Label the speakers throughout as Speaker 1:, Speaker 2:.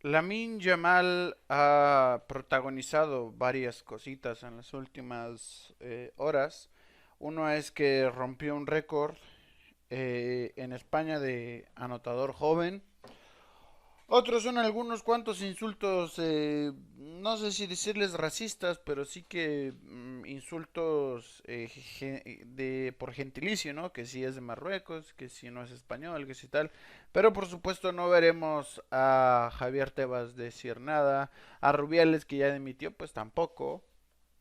Speaker 1: Lamine Yamal ha protagonizado varias cositas en las últimas horas. Uno es que rompió un récord en España de anotador joven. Otros son algunos cuantos insultos, no sé si decirles racistas, pero sí que insultos por gentilicio, ¿no? Que si es de Marruecos, que si no es español, que si tal. Pero por supuesto no veremos a Javier Tebas decir nada, a Rubiales que ya dimitió, pues tampoco.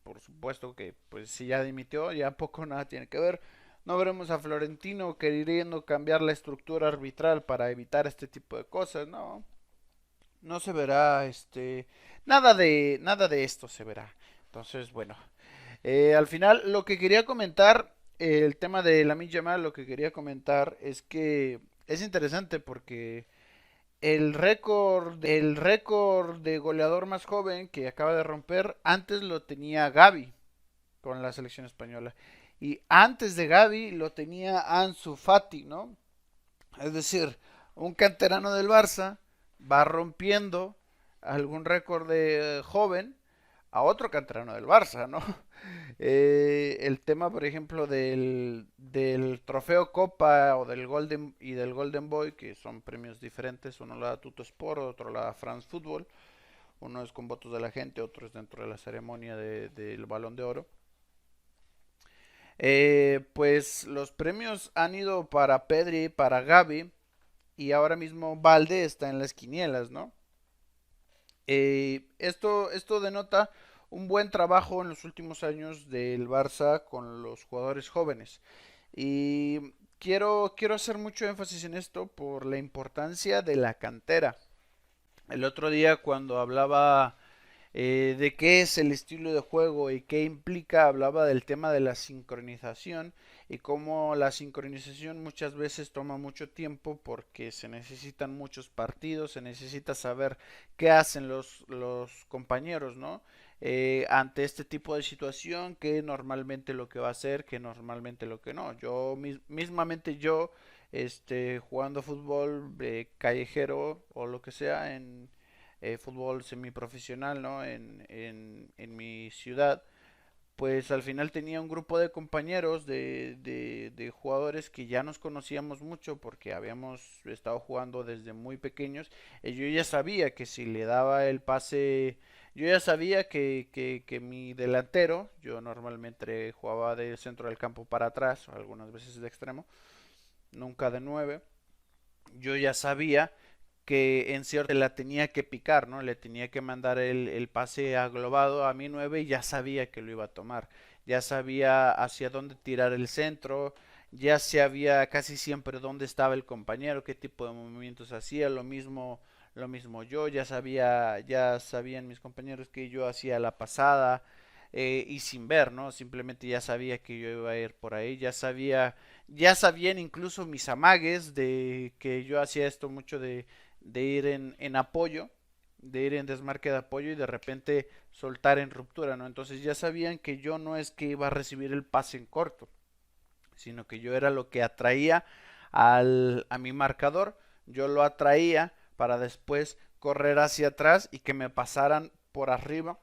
Speaker 1: Por supuesto que pues si ya dimitió, ya poco nada tiene que ver. No veremos a Florentino queriendo cambiar la estructura arbitral para evitar este tipo de cosas, no. No se verá, nada de esto se verá. Entonces, bueno, al final lo que quería comentar, el tema de la Yamal, lo que quería comentar es que es interesante porque el récord de goleador más joven que acaba de romper, antes lo tenía Gavi con la selección española. Y antes de Gavi lo tenía Ansu Fati, ¿no? Es decir, un canterano del Barça va rompiendo algún récord de joven a otro canterano del Barça, ¿no? El tema, por ejemplo, del trofeo Copa o del Golden Boy, que son premios diferentes, uno lo da Tuttosport, otro lo da France Football, uno es con votos de la gente, otro es dentro de la ceremonia del Balón de Oro. Pues los premios han ido para Pedri, para Gavi, y ahora mismo Valde está en las quinielas, ¿no? Esto denota un buen trabajo en los últimos años del Barça con los jugadores jóvenes. Y quiero hacer mucho énfasis en esto por la importancia de la cantera. El otro día cuando hablaba de qué es el estilo de juego y qué implica, hablaba del tema de la sincronización y cómo la sincronización muchas veces toma mucho tiempo porque se necesitan muchos partidos, se necesita saber qué hacen los compañeros, ¿no? Ante este tipo de situación, que normalmente lo que va a hacer, que normalmente lo que no. Mismamente yo, jugando fútbol callejero o lo que sea en fútbol semiprofesional, ¿no? En mi ciudad, pues al final tenía un grupo de compañeros de jugadores que ya nos conocíamos mucho porque habíamos estado jugando desde muy pequeños. Y yo ya sabía que si le daba el pase, yo ya sabía que mi delantero, yo normalmente jugaba de centro del campo para atrás, o algunas veces de extremo, nunca de nueve. Yo ya sabía que en cierto la tenía que picar, ¿no? Le tenía que mandar el pase aglobado a mi 9 y ya sabía que lo iba a tomar. Ya sabía hacia dónde tirar el centro, ya sabía casi siempre dónde estaba el compañero, qué tipo de movimientos hacía, lo mismo yo, ya sabían mis compañeros que yo hacía la pasada, y sin ver, ¿no? Simplemente ya sabía que yo iba a ir por ahí, ya sabían incluso mis amagues de que yo hacía esto mucho de ir en apoyo, de ir en desmarque de apoyo y de repente soltar en ruptura, ¿no? Entonces ya sabían que yo no es que iba a recibir el pase en corto, sino que yo era lo que atraía a mi marcador, yo lo atraía para después correr hacia atrás y que me pasaran por arriba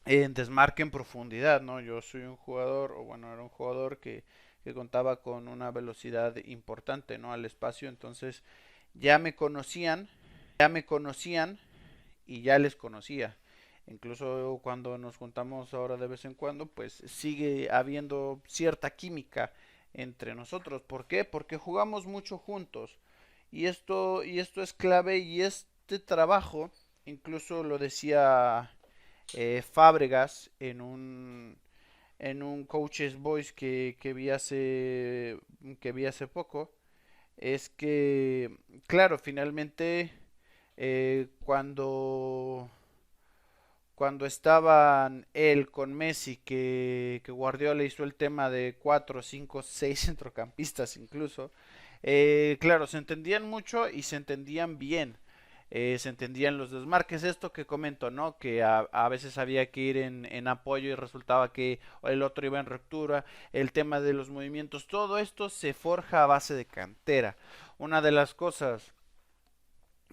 Speaker 1: en desmarque en profundidad, ¿no? Yo soy un jugador, o bueno, era un jugador que contaba con una velocidad importante, ¿no? Al espacio, entonces ya me conocían y ya les conocía. Incluso cuando nos juntamos ahora de vez en cuando, pues sigue habiendo cierta química entre nosotros. ¿Por qué? Porque jugamos mucho juntos. Y esto es clave y este trabajo, incluso lo decía Fábregas en un Coaches Voice que vi hace poco, es que, claro, finalmente cuando estaban él con Messi, que Guardiola hizo el tema de 4, 5, 6 centrocampistas incluso, claro, se entendían mucho y se entendían bien. Se entendían los desmarques, esto que comento, ¿no? Que a veces había que ir en apoyo y resultaba que el otro iba en ruptura, el tema de los movimientos, todo esto se forja a base de cantera. Una de las cosas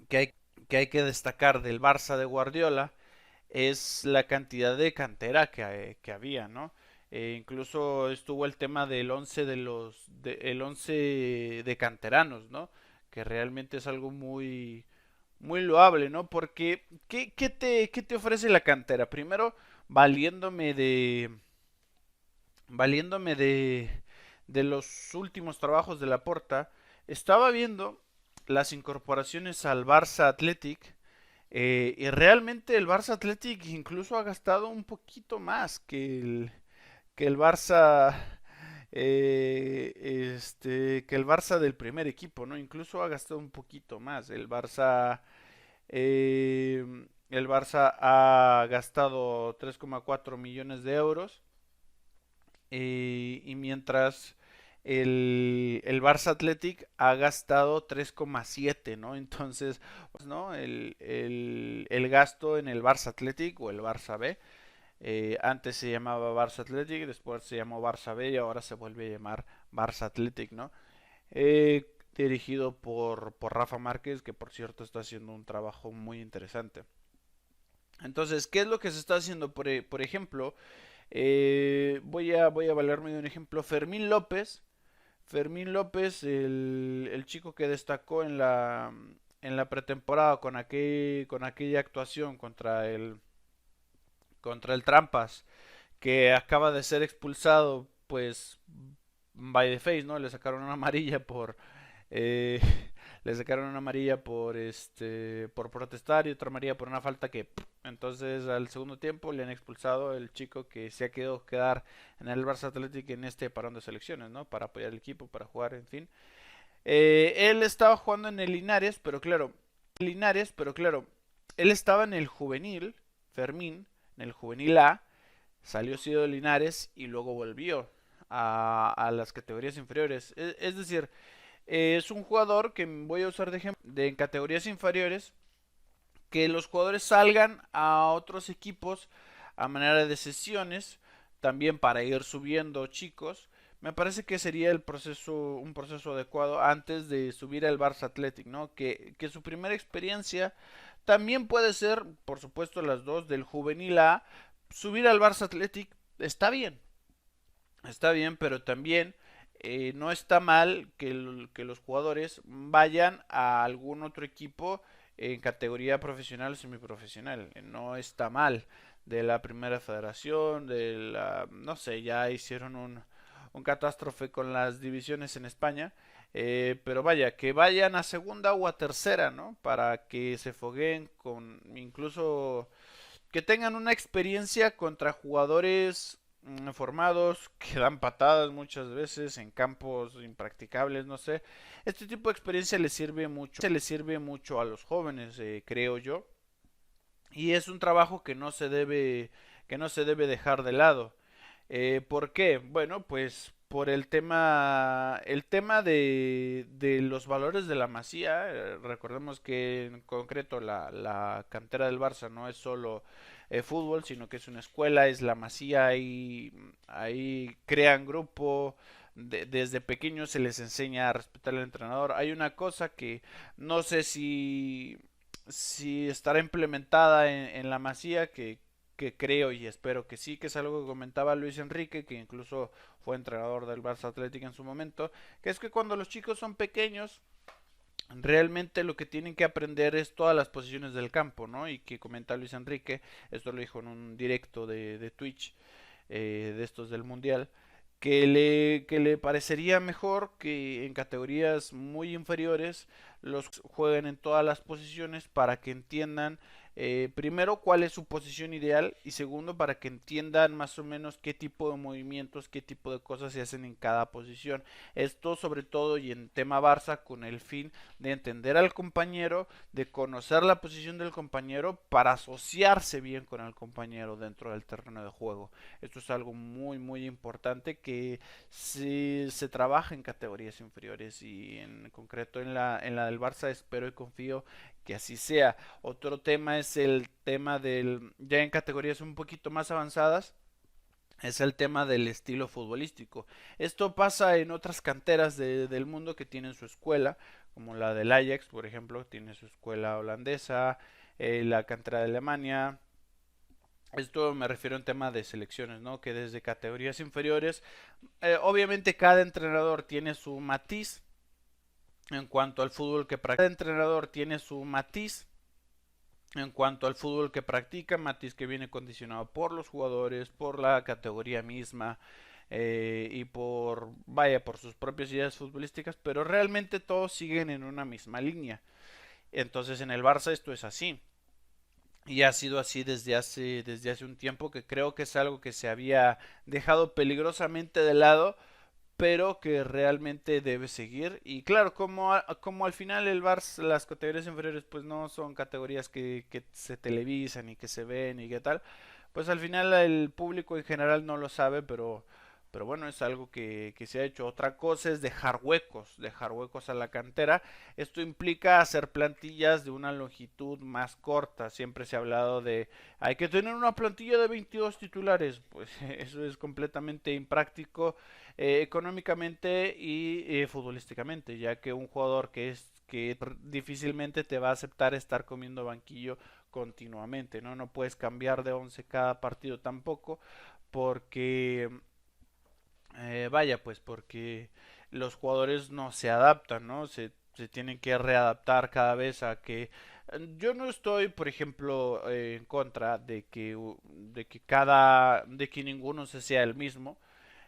Speaker 1: que hay, que hay que destacar del Barça de Guardiola es la cantidad de cantera que había, ¿no? Incluso estuvo el tema del 11 el 11 de canteranos, ¿no? Que realmente es algo muy loable, ¿no? Porque qué te ofrece la cantera? Primero, valiéndome de valiéndome de los últimos trabajos de Laporta, estaba viendo las incorporaciones al Barça Athletic, y realmente el Barça Athletic incluso ha gastado un poquito más que el Barça que el Barça del primer equipo, ¿no? Incluso ha gastado un poquito más. Eh, el Barça ha gastado 3,4 millones de euros, y mientras el Barça Athletic ha gastado 3,7, ¿no? Entonces, pues, ¿no? El gasto en el Barça Athletic o el Barça B, antes se llamaba Barça Athletic, después se llamó Barça B y ahora se vuelve a llamar Barça Athletic, ¿no? Dirigido por Rafa Márquez, que por cierto está haciendo un trabajo muy interesante. Entonces, ¿qué es lo que se está haciendo? Por ejemplo, voy a valerme de un ejemplo. Fermín López, el chico que destacó en la pretemporada con aquella actuación contra el Trampas, que acaba de ser expulsado, pues, by the face, ¿no? Le sacaron una amarilla eh, le sacaron una amarilla por protestar y otra amarilla por una falta que entonces al segundo tiempo le han expulsado el chico que se ha quedado quedar en el Barça Athletic en este parón de selecciones, ¿no? Para apoyar al equipo, para jugar, en fin. Él estaba jugando en el Linares, pero claro, él estaba en el juvenil, Fermín, en el juvenil A, salió sido de Linares y luego volvió a las categorías inferiores. Es decir, es un jugador que voy a usar de ejemplo de en categorías inferiores, que los jugadores salgan a otros equipos a manera de sesiones, también para ir subiendo chicos. Me parece que sería un proceso adecuado antes de subir al Barça Athletic, ¿no? Que su primera experiencia también puede ser, por supuesto, las dos del juvenil A. Subir al Barça Athletic está bien, pero también no está mal que los jugadores vayan a algún otro equipo en categoría profesional o semiprofesional. No está mal. De la primera federación, no sé, ya hicieron un catástrofe con las divisiones en España. Pero vaya, que vayan a segunda o a tercera, ¿no? Para que se fogueen con incluso que tengan una experiencia contra jugadores formados, que dan patadas muchas veces en campos impracticables, no sé. Este tipo de experiencia les sirve mucho a los jóvenes, creo yo, y es un trabajo que no se debe dejar de lado. ¿Por qué? Bueno, pues por el tema de los valores de la Masía. Recordemos que en concreto la cantera del Barça no es solo fútbol, sino que es una escuela, es la Masía, ahí crean grupo. Desde pequeños se les enseña a respetar al entrenador. Hay una cosa que no sé si estará implementada en la Masía, que creo y espero que sí, que es algo que comentaba Luis Enrique, que incluso fue entrenador del Barça Atlético en su momento, que es que cuando los chicos son pequeños, realmente lo que tienen que aprender es todas las posiciones del campo, ¿no? Y que comenta Luis Enrique, esto lo dijo en un directo de Twitch, de estos del Mundial, que le parecería mejor que en categorías muy inferiores los jueguen en todas las posiciones para que entiendan, primero cuál es su posición ideal y segundo para que entiendan más o menos qué tipo de movimientos, qué tipo de cosas se hacen en cada posición. Esto sobre todo y en tema Barça con el fin de entender al compañero, de conocer la posición del compañero para asociarse bien con el compañero dentro del terreno de juego. Esto es algo muy importante que se trabaja en categorías inferiores y en concreto en la del Barça espero y confío que así sea. Otro tema es el tema ya en categorías un poquito más avanzadas, es el tema del estilo futbolístico. Esto pasa en otras canteras del mundo que tienen su escuela, como la del Ajax, por ejemplo, tiene su escuela holandesa, la cantera de Alemania. Esto me refiero en tema de selecciones, ¿no? Que desde categorías inferiores, obviamente cada entrenador tiene su matiz en cuanto al fútbol que practica. Cada entrenador tiene su matiz en cuanto al fútbol que practica, matiz que viene condicionado por los jugadores, por la categoría misma y por sus propias ideas futbolísticas, pero realmente todos siguen en una misma línea. Entonces en el Barça esto es así. Y ha sido así desde hace un tiempo, que creo que es algo que se había dejado peligrosamente de lado, pero que realmente debe seguir. Y claro, como al final el Barça, las categorías inferiores pues no son categorías que se televisan y que se ven y qué tal, pues al final el público en general no lo sabe, pero bueno, es algo que se ha hecho. Otra cosa es dejar huecos a la cantera. Esto implica hacer plantillas de una longitud más corta. Siempre se ha hablado de hay que tener una plantilla de 22 titulares. Pues eso es completamente impráctico económicamente y futbolísticamente, ya que un jugador que difícilmente te va a aceptar estar comiendo banquillo continuamente, ¿no? No puedes cambiar de 11 cada partido tampoco, porque vaya, pues porque los jugadores no se adaptan, ¿no? Se tienen que readaptar cada vez a que yo no estoy, por ejemplo, en contra de que ninguno se sea el mismo,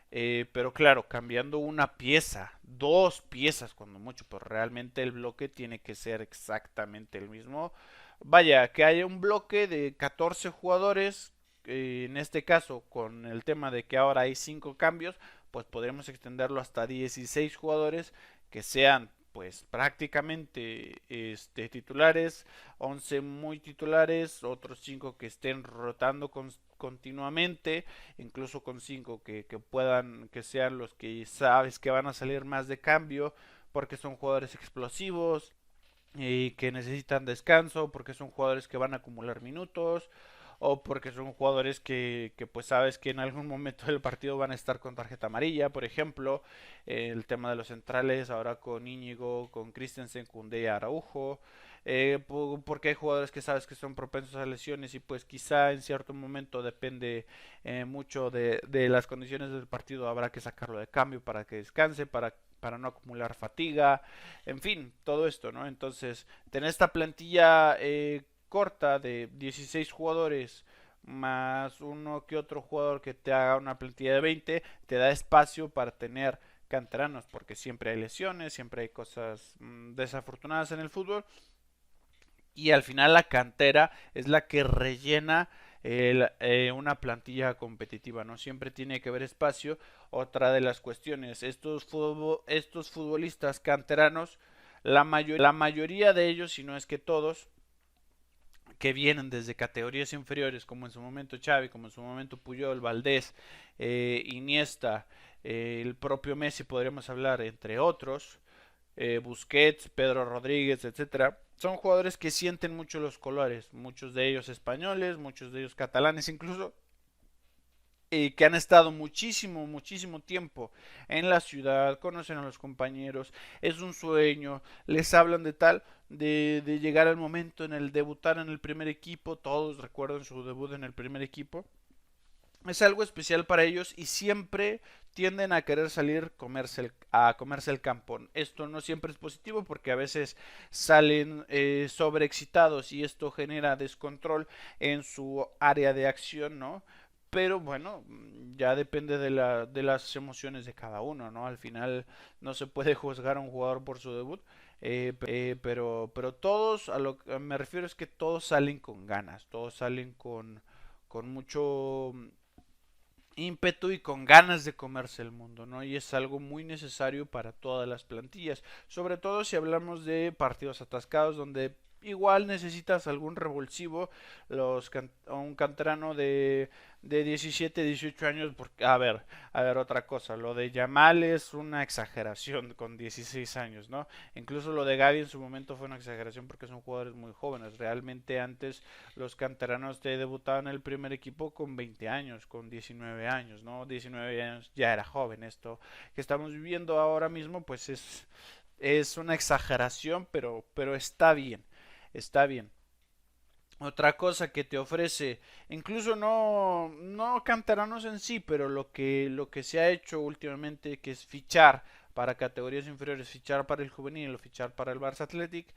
Speaker 1: pero claro, cambiando una pieza, dos piezas cuando mucho, pues realmente el bloque tiene que ser exactamente el mismo. Vaya, que haya un bloque de 14 jugadores, en este caso con el tema de que ahora hay 5 cambios, pues podremos extenderlo hasta 16 jugadores que sean pues prácticamente titulares, 11 muy titulares, otros 5 que estén rotando continuamente, incluso con 5 que sean los que sabes que van a salir más de cambio, porque son jugadores explosivos y que necesitan descanso, porque son jugadores que van a acumular minutos, o porque son jugadores que pues sabes que en algún momento del partido van a estar con tarjeta amarilla, por ejemplo, el tema de los centrales, ahora con Íñigo, con Christensen, Koundé y Araujo, porque hay jugadores que sabes que son propensos a lesiones y pues quizá en cierto momento depende mucho de las condiciones del partido, habrá que sacarlo de cambio para que descanse, para no acumular fatiga, en fin, todo esto, ¿no? Entonces, tener esta plantilla corta de 16 jugadores más uno que otro jugador que te haga una plantilla de 20 te da espacio para tener canteranos, porque siempre hay lesiones, siempre hay cosas desafortunadas en el fútbol, y al final la cantera es la que rellena una plantilla competitiva, no siempre tiene que haber espacio. Otra de las cuestiones, estos futbolistas canteranos, la mayoría de ellos, si no es que todos, que vienen desde categorías inferiores, como en su momento Xavi, como en su momento Puyol, Valdés, Iniesta, el propio Messi, podríamos hablar, entre otros, Busquets, Pedro Rodríguez, etcétera, son jugadores que sienten mucho los colores, muchos de ellos españoles, muchos de ellos catalanes incluso, que han estado muchísimo tiempo en la ciudad, conocen a los compañeros, es un sueño, les hablan de tal, de llegar al momento en el debutar en el primer equipo, todos recuerdan su debut en el primer equipo, es algo especial para ellos y siempre tienden a querer salir a comerse el campo. Esto no siempre es positivo porque a veces salen sobreexcitados y esto genera descontrol en su área de acción, ¿no? Pero bueno, ya depende de las emociones de cada uno, ¿no? Al final no se puede juzgar a un jugador por su debut, pero todos, a lo que me refiero es que todos salen con ganas, todos salen con mucho ímpetu y con ganas de comerse el mundo, ¿no? Y es algo muy necesario para todas las plantillas, sobre todo si hablamos de partidos atascados donde igual necesitas algún revulsivo, un canterano de 17, 18 años, porque, a ver, otra cosa, lo de Yamal es una exageración con 16 años, ¿no? Incluso lo de Gaby en su momento fue una exageración porque son jugadores muy jóvenes, realmente antes los canteranos te debutaban en el primer equipo con 20 años, con 19 años, ¿no? 19 años ya era joven. Esto que estamos viviendo ahora mismo, pues es una exageración, pero está bien, está bien. Otra cosa que te ofrece, incluso no canteranos en sí, pero lo que se ha hecho últimamente, que es fichar para categorías inferiores, fichar para el juvenil o fichar para el Barça Athletic,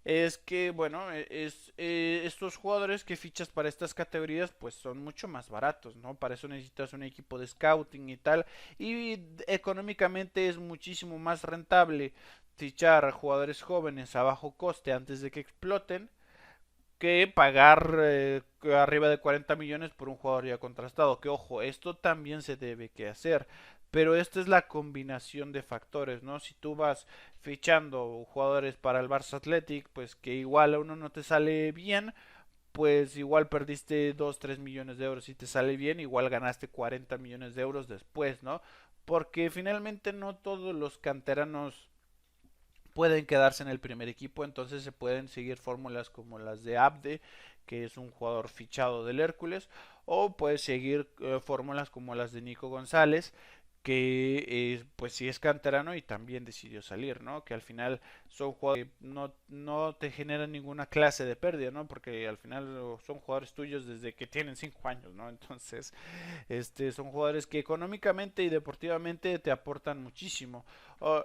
Speaker 1: es que, bueno, estos jugadores que fichas para estas categorías, pues son mucho más baratos, ¿no? Para eso necesitas un equipo de scouting y tal, y económicamente es muchísimo más rentable fichar jugadores jóvenes a bajo coste antes de que exploten que pagar arriba de 40 millones por un jugador ya contrastado. Que ojo, esto también se debe que hacer. Pero esta es la combinación de factores, ¿no? Si tú vas fichando jugadores para el Barça Athletic, pues que igual a uno no te sale bien, pues igual perdiste 2 3 millones de euros. Si te sale bien, igual ganaste 40 millones de euros después, ¿no? Porque finalmente no todos los canteranos pueden quedarse en el primer equipo, entonces se pueden seguir fórmulas como las de Abde, que es un jugador fichado del Hércules, o puedes seguir fórmulas como las de Nico González, que pues sí es canterano y también decidió salir, ¿no? Que al final son jugadores que no te generan ninguna clase de pérdida, ¿no? Porque al final son jugadores tuyos desde que tienen 5 años, ¿no? Entonces, son jugadores que económicamente y deportivamente te aportan muchísimo.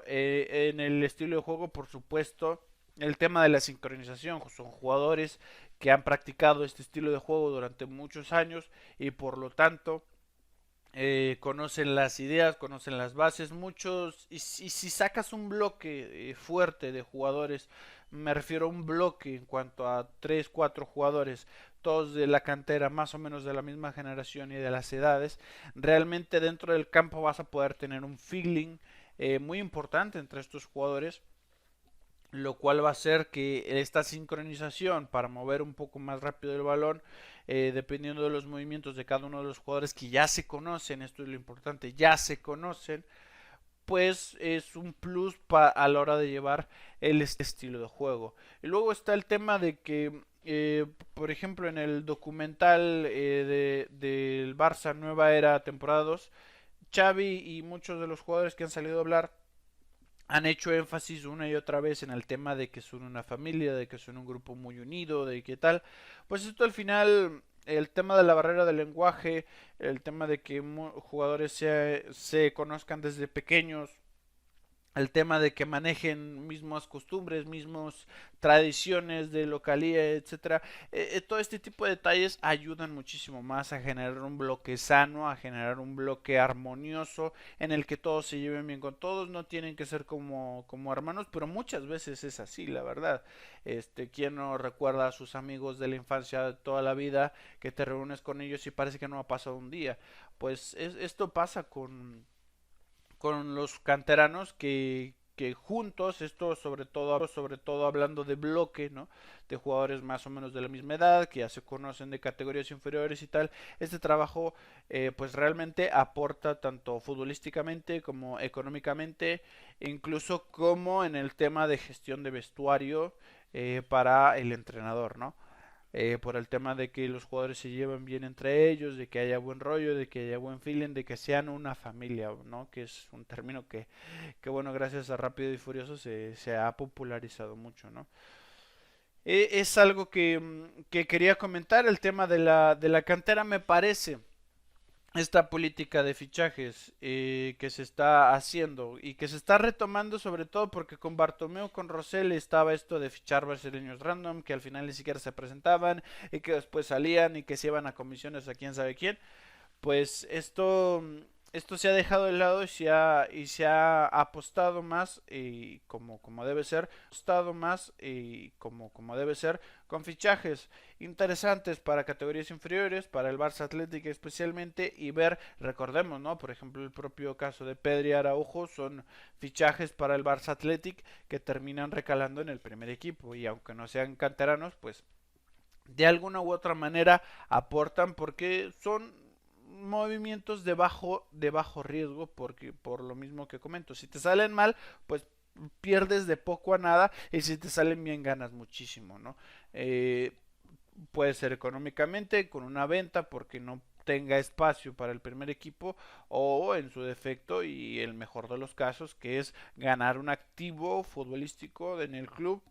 Speaker 1: En el estilo de juego, por supuesto, el tema de la sincronización. Son jugadores que han practicado este estilo de juego durante muchos años y por lo tanto conocen las ideas, conocen las bases, muchos, y si sacas un bloque fuerte de jugadores, me refiero a un bloque en cuanto a 3 4 jugadores, todos de la cantera, más o menos de la misma generación y de las edades, realmente dentro del campo vas a poder tener un feeling muy importante entre estos jugadores, lo cual va a hacer que esta sincronización para mover un poco más rápido el balón, dependiendo de los movimientos de cada uno de los jugadores que ya se conocen, esto es lo importante, ya se conocen, pues es un plus a la hora de llevar el estilo de juego. Y luego está el tema de que, por ejemplo, en el documental del Barça Nueva Era temporada 2, Xavi y muchos de los jugadores que han salido a hablar han hecho énfasis una y otra vez en el tema de que son una familia, de que son un grupo muy unido, de que tal. Pues esto al final, el tema de la barrera del lenguaje, el tema de que jugadores se conozcan desde pequeños, el tema de que manejen mismas costumbres, mismas tradiciones de localía, etcétera. Todo este tipo de detalles ayudan muchísimo más a generar un bloque sano, a generar un bloque armonioso en el que todos se lleven bien con todos, no tienen que ser como hermanos, pero muchas veces es así, la verdad. ¿Quién no recuerda a sus amigos de la infancia de toda la vida que te reúnes con ellos y parece que no ha pasado un día? Pues esto pasa con los canteranos que juntos, esto sobre todo hablando de bloque, ¿no? De jugadores más o menos de la misma edad, que ya se conocen de categorías inferiores y tal, este trabajo pues realmente aporta tanto futbolísticamente como económicamente, incluso como en el tema de gestión de vestuario para el entrenador, ¿no? Por el tema de que los jugadores se lleven bien entre ellos, de que haya buen rollo, de que haya buen feeling, de que sean una familia, ¿no? Que es un término que bueno, gracias a Rápido y Furioso se ha popularizado mucho, ¿no? Es algo que quería comentar, el tema de la cantera me parece esta política de fichajes que se está haciendo y que se está retomando sobre todo porque con Bartomeu, con Rosell estaba esto de fichar brasileños random que al final ni siquiera se presentaban y que después salían y que se iban a comisiones a quién sabe quién. Pues esto se ha dejado de lado y se ha apostado más como debe ser, apostado más como debe ser, con fichajes interesantes para categorías inferiores, para el Barça Atlético especialmente, y ver, recordemos, ¿no? Por ejemplo, el propio caso de Pedri y Araujo son fichajes para el Barça Athletic que terminan recalando en el primer equipo, y aunque no sean canteranos, pues de alguna u otra manera aportan porque son movimientos de bajo riesgo, porque por lo mismo que comento, si te salen mal, pues pierdes de poco a nada, y si te salen bien ganas muchísimo, ¿no? Puede ser económicamente con una venta porque no tenga espacio para el primer equipo o en su defecto y el mejor de los casos que es ganar un activo futbolístico en el club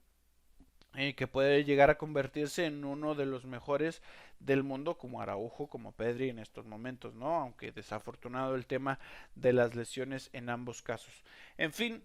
Speaker 1: que puede llegar a convertirse en uno de los mejores del mundo como Araujo, como Pedri en estos momentos, ¿no? Aunque desafortunado el tema de las lesiones en ambos casos. En fin,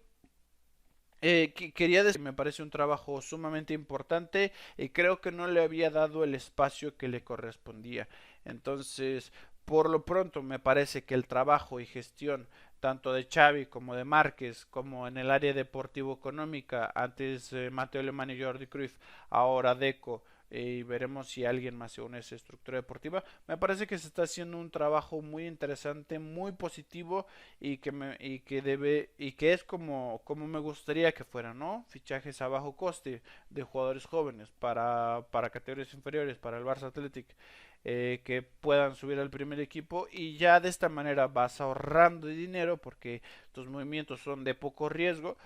Speaker 1: quería decir que me parece un trabajo sumamente importante y creo que no le había dado el espacio que le correspondía. Entonces, por lo pronto me parece que el trabajo y gestión tanto de Xavi como de Márquez, como en el área deportivo-económica, antes Mateo Alemán y Jordi Cruyff, ahora Deco, y veremos si alguien más se une a esa estructura deportiva. Me parece que se está haciendo un trabajo muy interesante, muy positivo y que es como me gustaría que fuera, ¿no? Fichajes a bajo coste de jugadores jóvenes para categorías inferiores, para el Barça Athletic, que puedan subir al primer equipo y ya de esta manera vas ahorrando dinero porque tus movimientos son de poco riesgo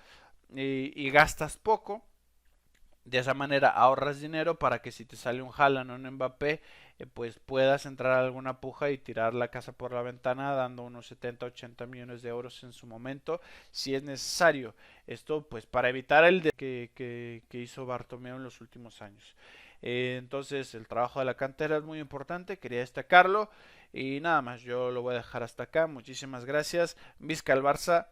Speaker 1: y gastas poco. De esa manera ahorras dinero para que si te sale un Haaland o un Mbappé, pues puedas entrar a alguna puja y tirar la casa por la ventana dando unos 70-80 millones de euros en su momento, si es necesario. Esto pues para evitar el que hizo Bartomeu en los últimos años. Entonces el trabajo de la cantera es muy importante, quería destacarlo y nada más, yo lo voy a dejar hasta acá. Muchísimas gracias. Vizca el Barça.